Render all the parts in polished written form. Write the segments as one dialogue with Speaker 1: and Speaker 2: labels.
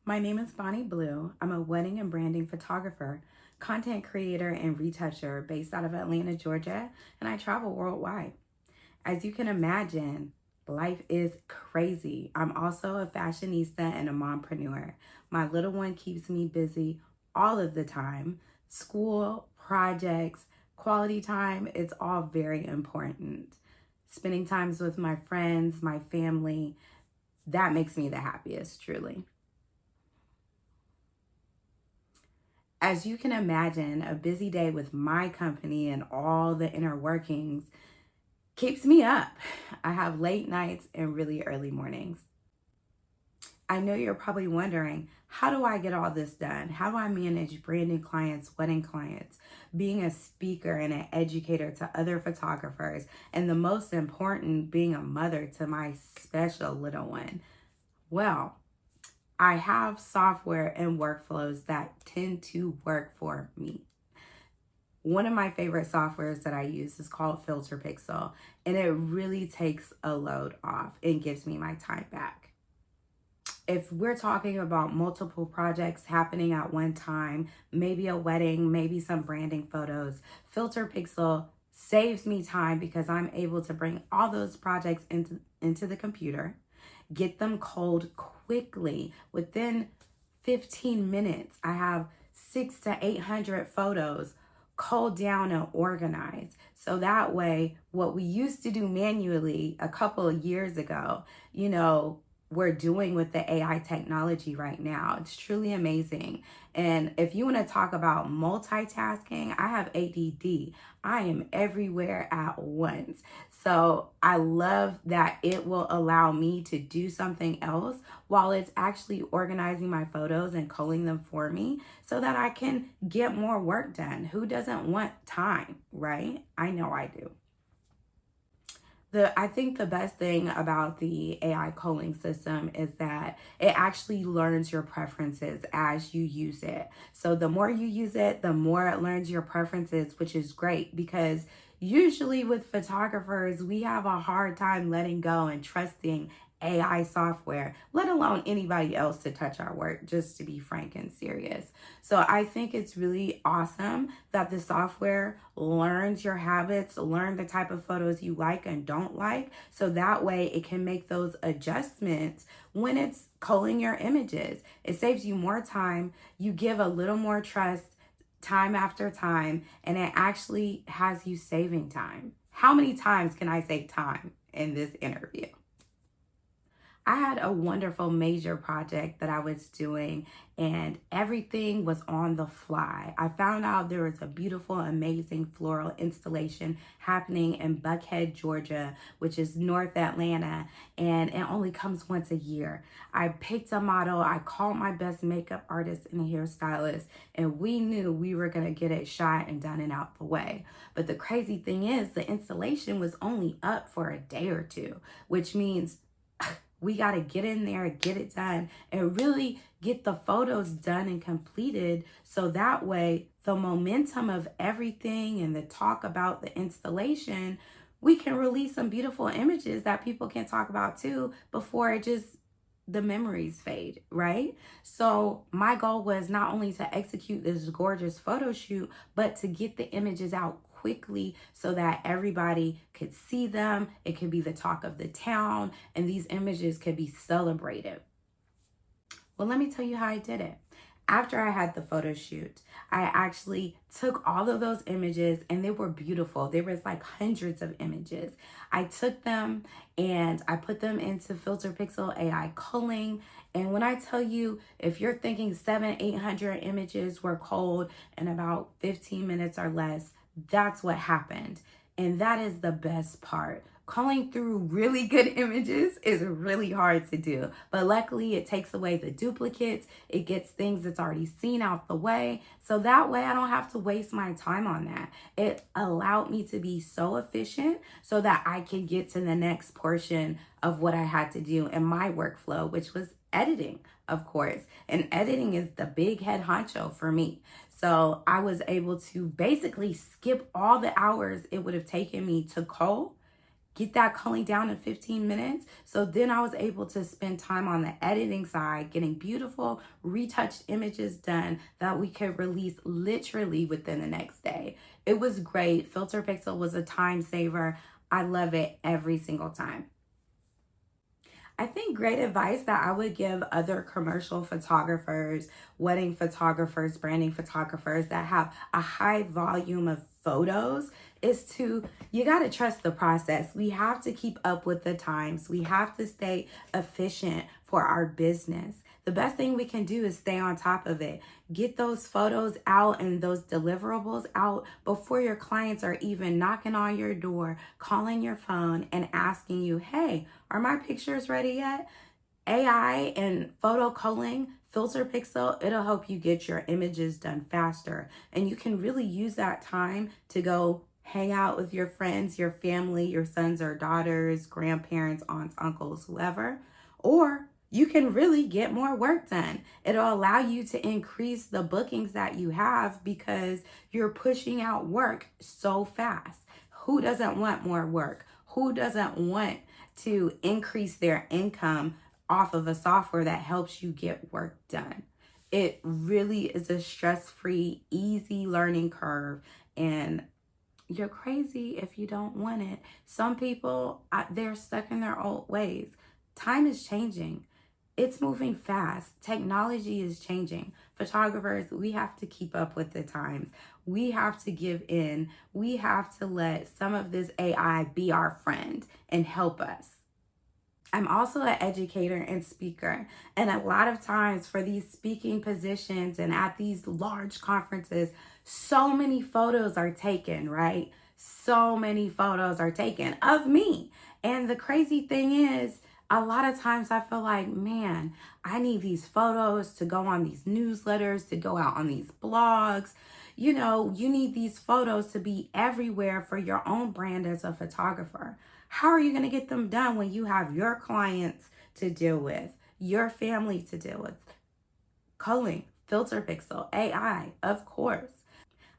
Speaker 1: My name is Bonnie Blu. I'm a wedding and branding photographer, content creator, and retoucher based out of Atlanta, Georgia, and I travel worldwide. As you can imagine, life is crazy. I'm also a fashionista and a mompreneur. My little one keeps me busy all of the time. School, projects, quality time, it's all very important. Spending times with my friends, my family, that makes me the happiest, truly. As you can imagine, a busy day with my company and all the inner workings keeps me up. I have late nights and really early mornings. I know you're probably wondering, how do I get all this done? How do I manage branding clients, wedding clients, being a speaker and an educator to other photographers, and the most important, being a mother to my special little one? Well, I have software and workflows that tend to work for me. One of my favorite softwares that I use is called FilterPixel, and it really takes a load off and gives me my time back. If we're talking about multiple projects happening at one time, maybe a wedding, maybe some branding photos, FilterPixel saves me time because I'm able to bring all those projects into the computer, get them culled quickly. Within 15 minutes, I have 600 to 800 photos culled down and organized. So that way, what we used to do manually a couple of years ago, we're doing with the AI technology right now. It's truly amazing. And if you want to talk about multitasking, I have ADD. I am everywhere at once. So I love that it will allow me to do something else while it's actually organizing my photos and culling them for me so that I can get more work done. Who doesn't want time, right? I know I do. I think the best thing about the AI culling system is that it actually learns your preferences as you use it. So the more you use it, the more it learns your preferences, which is great because usually with photographers, we have a hard time letting go and trusting AI software, let alone anybody else to touch our work, just to be frank and serious. So I think it's really awesome that the software learns your habits, learn the type of photos you like and don't like, so that way it can make those adjustments when it's culling your images. It saves you more time, you give a little more trust time after time, and it actually has you saving time. How many times can I say time in this interview? I had a wonderful major project that I was doing and everything was on the fly. I found out there was a beautiful, amazing floral installation happening in Buckhead, Georgia, which is North Atlanta, and it only comes once a year. I picked a model, I called my best makeup artist and hairstylist, and we knew we were gonna get it shot and done and out the way. But the crazy thing is the installation was only up for a day or two, which means we got to get in there, get it done, and really get the photos done and completed so that way the momentum of everything and the talk about the installation, we can release some beautiful images that people can talk about too before the memories fade, right? So my goal was not only to execute this gorgeous photo shoot, but to get the images out quickly so that everybody could see them. It could be the talk of the town, and these images could be celebrated. Well, let me tell you how I did it. After I had the photo shoot, I actually took all of those images and they were beautiful. There was like hundreds of images. I took them and I put them into FilterPixel AI culling. And when I tell you, if you're thinking 800 images were culled in about 15 minutes or less, that's what happened. And that is the best part. Culling through really good images is really hard to do, but luckily it takes away the duplicates. It gets things that's already seen out the way. So that way I don't have to waste my time on that. It allowed me to be so efficient so that I can get to the next portion of what I had to do in my workflow, which was editing, of course. And editing is the big head honcho for me. So I was able to basically skip all the hours it would have taken me to cull, get that culling down in 15 minutes. So then I was able to spend time on the editing side, getting beautiful retouched images done that we could release literally within the next day. It was great. FilterPixel was a time saver. I love it every single time. I think great advice that I would give other commercial photographers, wedding photographers, branding photographers that have a high volume of photos is you got to trust the process. We have to keep up with the times. We have to stay efficient for our business. The best thing we can do is stay on top of it. Get those photos out and those deliverables out before your clients are even knocking on your door, calling your phone, and asking you, hey, are my pictures ready yet? AI and photo culling, FilterPixel, it'll help you get your images done faster. And you can really use that time to go hang out with your friends, your family, your sons or daughters, grandparents, aunts, uncles, whoever. Or you can really get more work done. It'll allow you to increase the bookings that you have because you're pushing out work so fast. Who doesn't want more work? Who doesn't want to increase their income off of a software that helps you get work done? It really is a stress-free, easy learning curve, and you're crazy if you don't want it. Some people, they're stuck in their old ways. Time is changing. It's moving fast. Technology is changing. Photographers, we have to keep up with the times. We have to give in. We have to let some of this AI be our friend and help us. I'm also an educator and speaker. And a lot of times for these speaking positions and at these large conferences, so many photos are taken, right? So many photos are taken of me. And the crazy thing is, a lot of times I feel like, man, I need these photos to go on these newsletters, to go out on these blogs. You know, you need these photos to be everywhere for your own brand as a photographer. How are you going to get them done when you have your clients to deal with, your family to deal with? Culling, FilterPixel, AI, of course.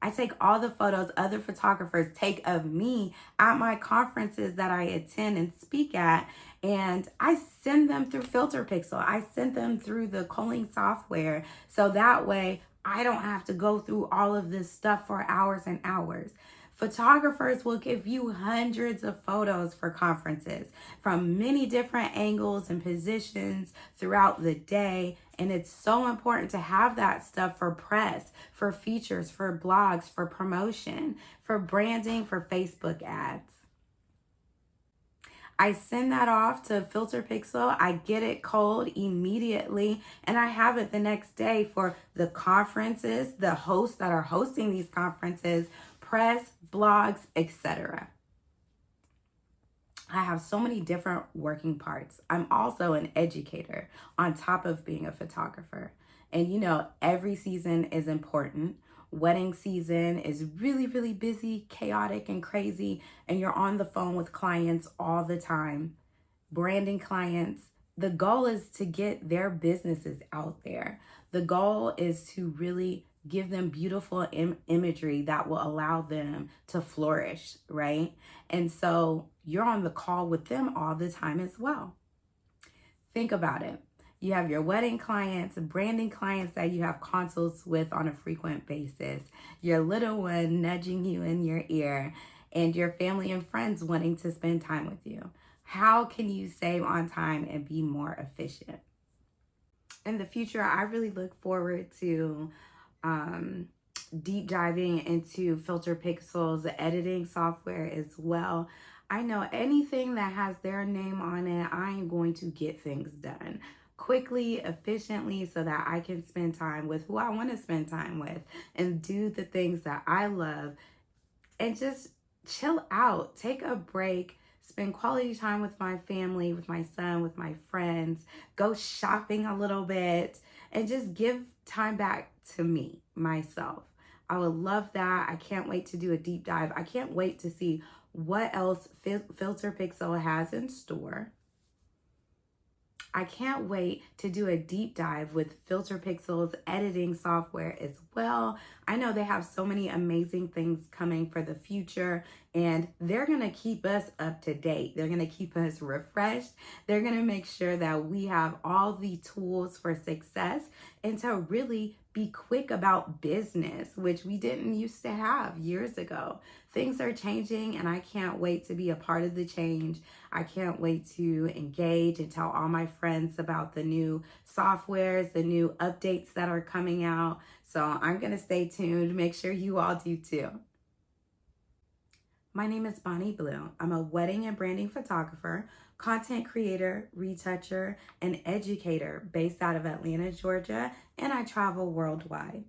Speaker 1: I take all the photos other photographers take of me at my conferences that I attend and speak at, and I send them through FilterPixel. I send them through the culling software, so that way I don't have to go through all of this stuff for hours and hours. Photographers will give you hundreds of photos for conferences from many different angles and positions throughout the day. And it's so important to have that stuff for press, for features, for blogs, for promotion, for branding, for Facebook ads. I send that off to FilterPixel. I get it culled immediately, and I have it the next day for the conferences, the hosts that are hosting these conferences, press, blogs, etc. I have so many different working parts. I'm also an educator on top of being a photographer. And you know, every season is important. Wedding season is really, really busy, chaotic, and crazy, and you're on the phone with clients all the time. Branding clients, the goal is to get their businesses out there. The goal is to really give them beautiful imagery that will allow them to flourish, right? And so you're on the call with them all the time as well. Think about it. You have your wedding clients, branding clients that you have consults with on a frequent basis, your little one nudging you in your ear, and your family and friends wanting to spend time with you. How can you save on time and be more efficient? In the future, I really look forward to deep diving into FilterPixel's editing software as well. I know anything that has their name on it, I am going to get things done quickly, efficiently, so that I can spend time with who I want to spend time with and do the things that I love and just chill out, take a break, spend quality time with my family, with my son, with my friends, go shopping a little bit, and just give time back to me, myself. I would love that. I can't wait to do a deep dive. I can't wait to see what else FilterPixel has in store. I can't wait to do a deep dive with FilterPixel's editing software as well. I know they have so many amazing things coming for the future, and they're going to keep us up to date. They're going to keep us refreshed. They're going to make sure that we have all the tools for success and to really be quick about business, which we didn't used to have years ago. Things are changing, and I can't wait to be a part of the change. I can't wait to engage and tell all my friends about the new softwares, the new updates that are coming out. So I'm going to stay tuned. Make sure you all do too. My name is Bonnie Blu. I'm a wedding and branding photographer, content creator, retoucher, and educator based out of Atlanta, Georgia, and I travel worldwide.